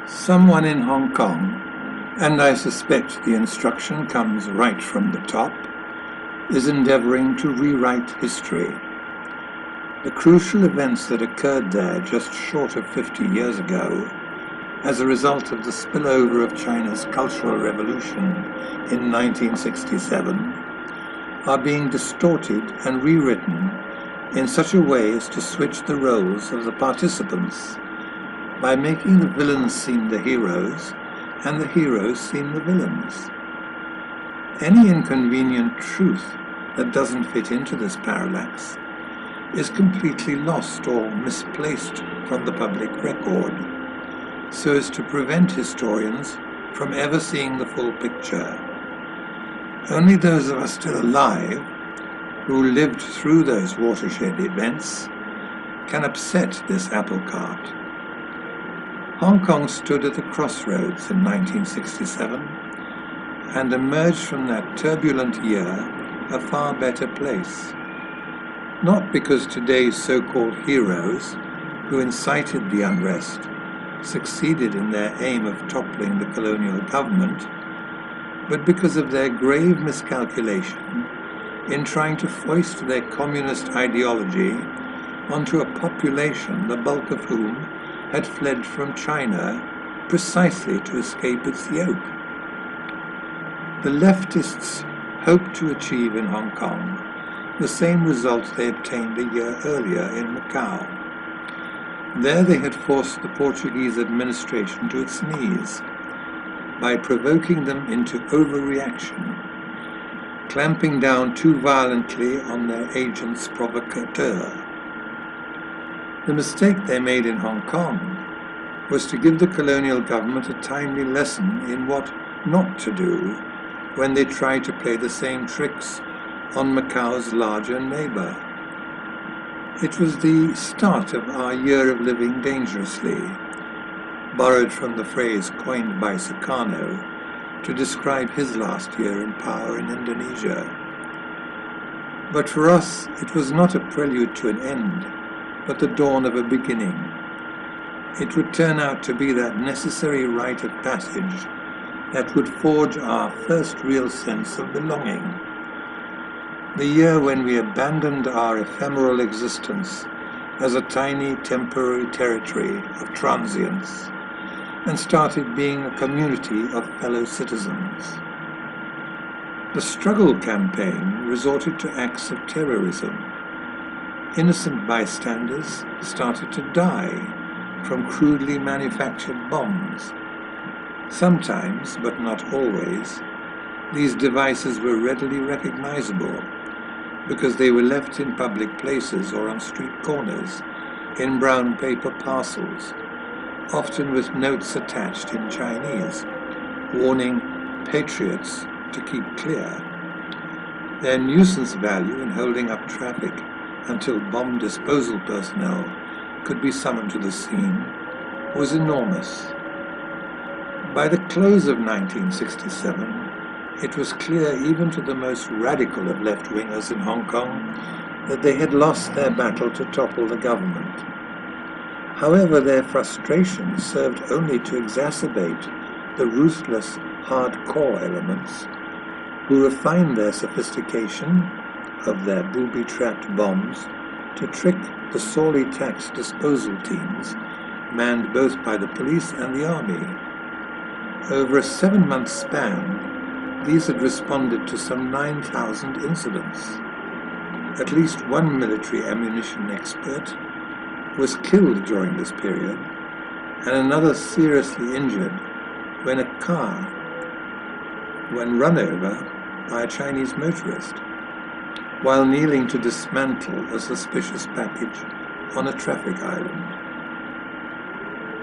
Someone in Hong Kong, and I suspect the instruction comes right from the top, is endeavouring to rewrite history. The crucial events that occurred there just short of 50 years ago, as a result of the spillover of China's Cultural Revolution in 1967, are being distorted and rewritten in such a way as to switch the roles of the participants by making the villains seem the heroes and the heroes seem the villains. Any inconvenient truth that doesn't fit into this parallax is completely lost or misplaced from the public record, so as to prevent historians from ever seeing the full picture. Only those of us still alive, who lived through those watershed events, can upset this applecart. Hong Kong stood at the crossroads in 1967 and emerged from that turbulent year a far better place. Not because today's so-called heroes, who incited the unrest, succeeded in their aim of toppling the colonial government, but because of their grave miscalculation in trying to foist their communist ideology onto a population the bulk of whom had fled from China precisely to escape its yoke. The leftists hoped to achieve in Hong Kong the same results they obtained a year earlier in Macau. There they had forced the Portuguese administration to its knees by provoking them into overreaction, clamping down too violently on their agents provocateur. The mistake they made in Hong Kong was to give the colonial government a timely lesson in what not to do when they tried to play the same tricks on Macau's larger neighbour. It was the start of our year of living dangerously, borrowed from the phrase coined by Sukarno to describe his last year in power in Indonesia. But for us, it was not a prelude to an end, but the dawn of a beginning. It would turn out to be that necessary rite of passage that would forge our first real sense of belonging. The year when we abandoned our ephemeral existence as a tiny temporary territory of transience and started being a community of fellow citizens. The struggle campaign resorted to acts of terrorism. Innocent bystanders started to die from crudely manufactured bombs. Sometimes, but not always, these devices were readily recognizable because they were left in public places or on street corners in brown paper parcels, often with notes attached in Chinese, warning patriots to keep clear. Their nuisance value in holding up traffic until bomb disposal personnel could be summoned to the scene was enormous. By the close of 1967, it was clear even to the most radical of left-wingers in Hong Kong that they had lost their battle to topple the government. However, their frustration served only to exacerbate the ruthless, hardcore elements who refined their sophistication of their booby-trapped bombs to trick the sorely taxed disposal teams manned both by the police and the army. Over a 7-month span, these had responded to some 9,000 incidents. At least one military ammunition expert was killed during this period, and another seriously injured when a car run over by a Chinese motorist while kneeling to dismantle a suspicious package on a traffic island.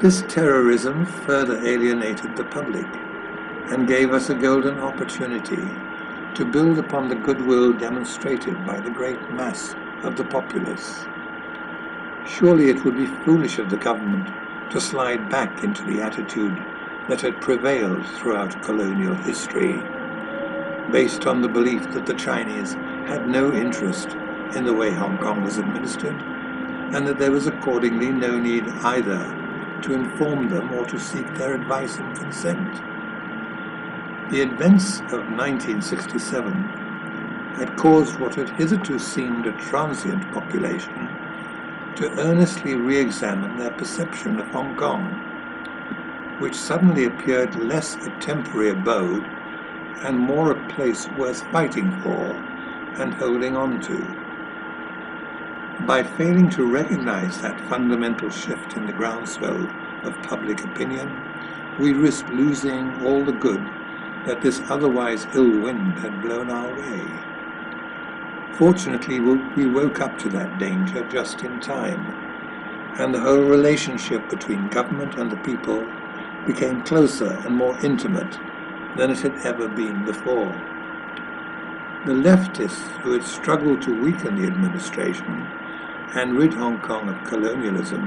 This terrorism further alienated the public and gave us a golden opportunity to build upon the goodwill demonstrated by the great mass of the populace. Surely it would be foolish of the government to slide back into the attitude that had prevailed throughout colonial history, based on the belief that the Chinese had no interest in the way Hong Kong was administered, and that there was accordingly no need either to inform them or to seek their advice and consent. The events of 1967 had caused what had hitherto seemed a transient population to earnestly re-examine their perception of Hong Kong, which suddenly appeared less a temporary abode and more a place worth fighting for and holding on to. By failing to recognize that fundamental shift in the groundswell of public opinion, we risked losing all the good that this otherwise ill wind had blown our way. Fortunately, we woke up to that danger just in time, and the whole relationship between government and the people became closer and more intimate than it had ever been before. The leftists who had struggled to weaken the administration and rid Hong Kong of colonialism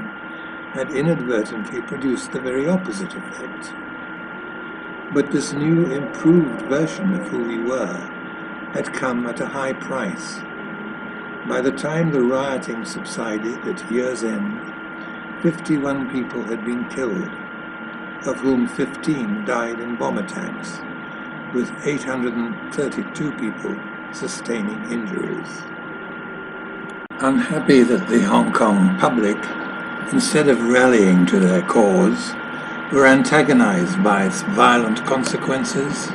had inadvertently produced the very opposite effect. But this new, improved version of who we were had come at a high price. By the time the rioting subsided at year's end, 51 people had been killed, of whom 15 died in bomb attacks, with 832 people sustaining injuries. Unhappy that the Hong Kong public, instead of rallying to their cause, were antagonized by its violent consequences,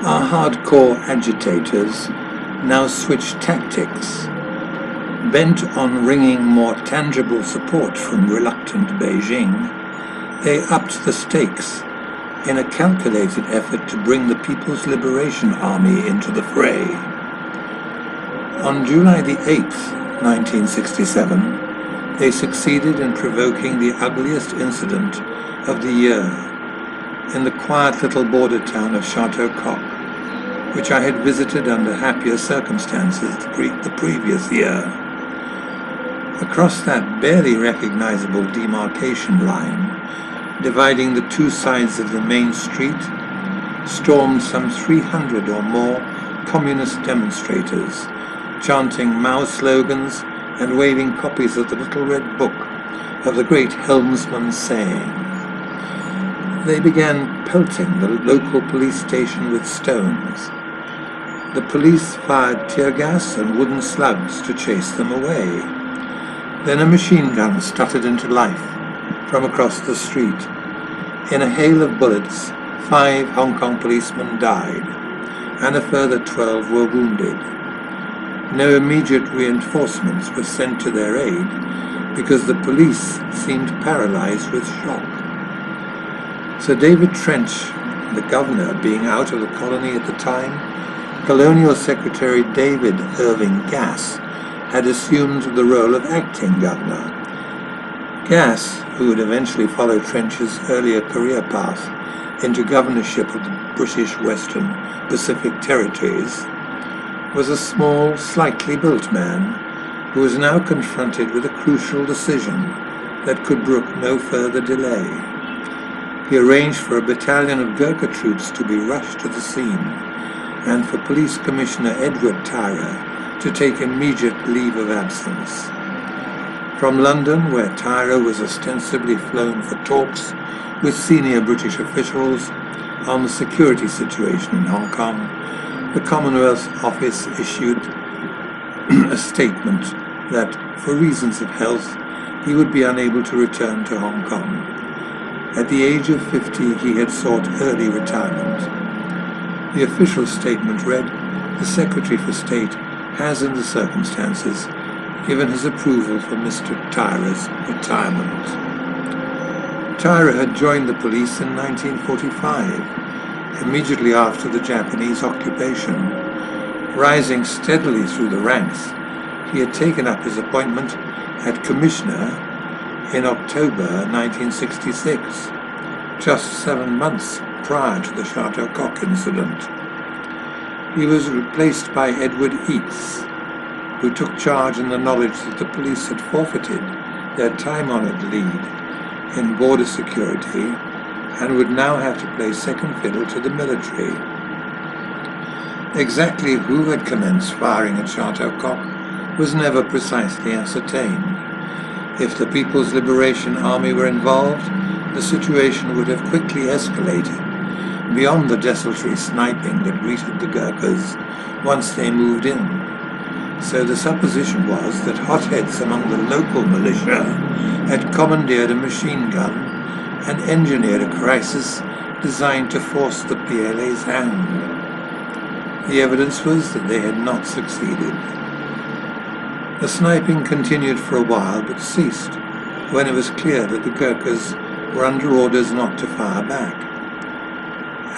our hardcore agitators now switched tactics. Bent on wringing more tangible support from reluctant Beijing, they upped the stakes in a calculated effort to bring the People's Liberation Army into the fray. On July the 8th, 1967, they succeeded in provoking the ugliest incident of the year in the quiet little border town of Chateau Coq, which I had visited under happier circumstances the previous year. Across that barely recognizable demarcation line, dividing the two sides of the main street, stormed some 300 or more communist demonstrators, chanting Mao slogans and waving copies of the Little Red Book of the great helmsman's saying. They began pelting the local police station with stones. The police fired tear gas and wooden slugs to chase them away. Then a machine gun stuttered into life from across the street. In a hail of bullets, 5 Hong Kong policemen died, and a further 12 were wounded. No immediate reinforcements were sent to their aid because the police seemed paralyzed with shock. Sir David Trench, the governor, being out of the colony at the time, Colonial Secretary David Irving Gass had assumed the role of acting governor. Gass, who would eventually follow Trench's earlier career path into governorship of the British Western Pacific Territories, was a small, slightly built man who was now confronted with a crucial decision that could brook no further delay. He arranged for a battalion of Gurkha troops to be rushed to the scene and for Police Commissioner Edward Tyrer to take immediate leave of absence. From London, where Tyrer was ostensibly flown for talks with senior British officials on the security situation in Hong Kong, the Commonwealth Office issued a statement that, for reasons of health, he would be unable to return to Hong Kong. At the age of 50, he had sought early retirement. The official statement read, "The Secretary for State has, in the circumstances, given his approval for Mr. Tyrer's retirement." Tyrer had joined the police in 1945, immediately after the Japanese occupation. Rising steadily through the ranks, he had taken up his appointment at Commissioner in October 1966, just 7 months prior to the Chateau Coq incident. He was replaced by Edward Eates, who took charge in the knowledge that the police had forfeited their time-honored lead in border security and would now have to play second fiddle to the military. Exactly who had commenced firing at Chateau Coq was never precisely ascertained. If the People's Liberation Army were involved, the situation would have quickly escalated, beyond the desultory sniping that greeted the Gurkhas once they moved in. So the supposition was that hotheads among the local militia had commandeered a machine gun and engineered a crisis designed to force the PLA's hand. The evidence was that they had not succeeded. The sniping continued for a while but ceased when it was clear that the Gurkhas were under orders not to fire back.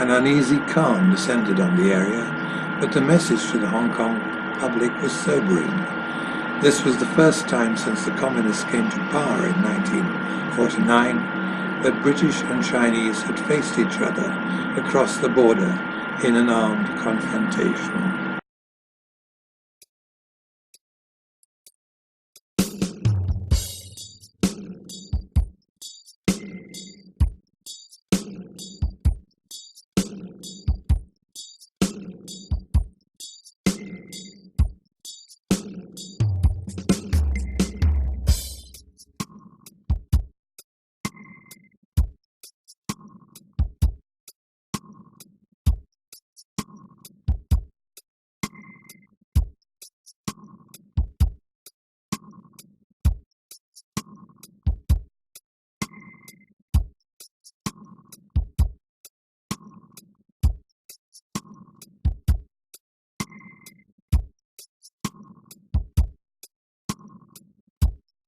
An uneasy calm descended on the area, but the message to the Hong Kong public was sobering. This was the first time since the Communists came to power in 1949 that British and Chinese had faced each other across the border in an armed confrontation.